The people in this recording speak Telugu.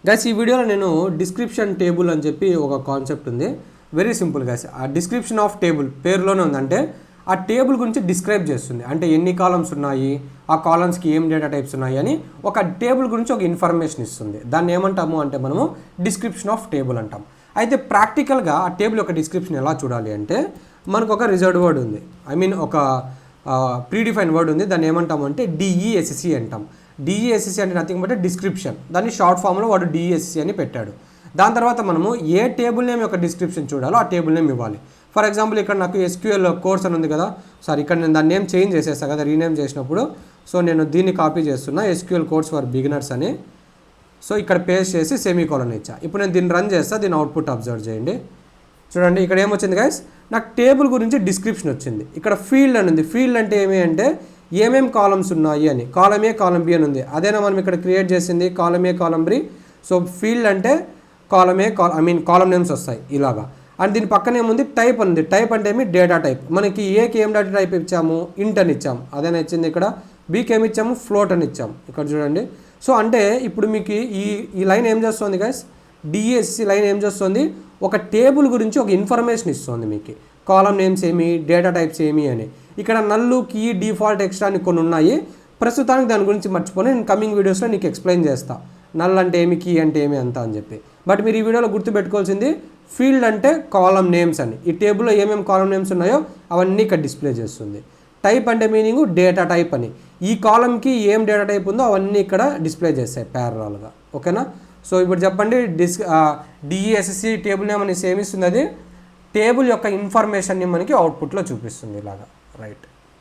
గైస్ ఈ వీడియోలో నేను డిస్క్రిప్షన్ టేబుల్ అని చెప్పి ఒక కాన్సెప్ట్ ఉంది. Very simple guys. ఆ డిస్క్రిప్షన్ ఆఫ్ టేబుల్ పేరులోనే ఉందంటే ఆ టేబుల్ గురించి డిస్క్రైబ్ చేస్తుంది. అంటే ఎన్ని కాలమ్స్ ఉన్నాయి, ఆ కాలమ్స్కి ఏం డేటా టైప్స్ ఉన్నాయి అని ఒక టేబుల్ గురించి ఒక ఇన్ఫర్మేషన్ ఇస్తుంది. దాన్ని ఏమంటాము అంటే మనము డిస్క్రిప్షన్ ఆఫ్ టేబుల్ అంటాం. అయితే ప్రాక్టికల్గా ఆ టేబుల్ యొక్క డిస్క్రిప్షన్ ఎలా చూడాలి అంటే మనకు ఒక రిజర్వ్డ్ వర్డ్ ఉంది, ఒక ప్రీడిఫైన్ వర్డ్ ఉంది. దాన్ని ఏమంటాము అంటే డిఈఎస్సి అంటాం. డిఈఎస్సి అంటే నథింగ్ బట్ డిస్క్రిప్షన్. దాన్ని షార్ట్ ఫామ్లో వాడు డిఈఎస్సి అని పెట్టాడు. దాని తర్వాత మనము ఏ టేబుల్ నేమ్ యొక్క డిస్క్రిప్షన్ చూడాలో ఆ టేబుల్ నేమ్ ఇవ్వాలి. ఫర్ ఎగ్జాంపుల్ ఇక్కడ నాకు SQL కోర్స్ అని ఉంది కదా, ఇక్కడ నేను దాని నేమ్ చేంజ్ చేసేస్తాను కదా రీనేమ్ చేసినప్పుడు. సో నేను దీన్ని కాపీ చేస్తున్నా, SQL కోర్స్ ఫర్ బిగినర్స్ అని. సో ఇక్కడ పేస్ట్ చేసి సెమీకోలన్ ఇచ్చా. ఇప్పుడు నేను దీన్ని రన్ చేస్తా, దీని అవుట్పుట్ అబ్జర్వ్ చేయండి. చూడండి ఇక్కడ ఏమొచ్చింది గైస్, నాకు టేబుల్ గురించి డిస్క్రిప్షన్ వచ్చింది. ఇక్కడ ఫీల్డ్ అని ఉంది. ఫీల్డ్ అంటే ఏమి అంటే ఏమేమి కాలమ్స్ ఉన్నాయి అని. కాలమ్ ఏ కాలమ్ బి అని ఉంది. అదేనా మనం ఇక్కడ క్రియేట్ చేసింది కాలమ్ ఏ కాలమ్ బి. సో ఫీల్డ్ అంటే కాలమ్ ఏ కాలమ్ నేమ్స్ వస్తాయి ఇలాగా. అండ్ దీని పక్కన ఏముంది టైప్ ఉంది. టైప్ అంటే ఏమి డేటా టైప్. మనకి ఏకి ఏం డేటా టైప్ ఇచ్చాము, ఇంట్ అని ఇచ్చాము. అదేనా ఇచ్చింది. ఇక్కడ బీకి ఏమి ఇచ్చాము, ఫ్లోట్ అని ఇచ్చాము. ఇక్కడ చూడండి. సో అంటే ఇప్పుడు మీకు ఈ లైన్ ఏం చేస్తుంది గైస్, డిఎస్సి లైన్ ఏం చేస్తుంది, ఒక టేబుల్ గురించి ఒక ఇన్ఫర్మేషన్ ఇస్తుంది మీకు. కాలమ్ నేమ్స్ ఏమి, డేటా టైప్స్ ఏమి అని. ఇక్కడ నల్లు, కీ, డిఫాల్ట్, ఎక్స్ట్రా అని కొన్ని ఉన్నాయి. ప్రస్తుతానికి దాని గురించి మర్చిపోయి నేను కమింగ్ వీడియోస్లో నీకు ఎక్స్ప్లెయిన్ చేస్తాను. నల్ అంటే ఏమి, కీ అంటే ఏమి అంతా అని చెప్పి. బట్ మీరు ఈ వీడియోలో గుర్తుపెట్టుకోవాల్సింది ఫీల్డ్ అంటే కాలమ్ నేమ్స్ అని. ఈ టేబుల్లో ఏమేమి కాలమ్ నేమ్స్ ఉన్నాయో అవన్నీ ఇక్కడ డిస్ప్లే చేస్తుంది. టైప్ అంటే మీనింగ్ డేటా టైప్ అని. ఈ కాలమ్కి ఏం డేటా టైప్ ఉందో అవన్నీ ఇక్కడ డిస్ప్లే చేస్తాయి ప్యారలల్గా. ఓకేనా. సో ఇప్పుడు చెప్పండి, డిఈఎస్సి టేబుల్ నేమ్ అని సేమ్ ఇస్తుంది. అది టేబుల్ యొక్క ఇన్ఫర్మేషన్ని మనకి అవుట్పుట్లో చూపిస్తుంది ఇలాగా. రైట్.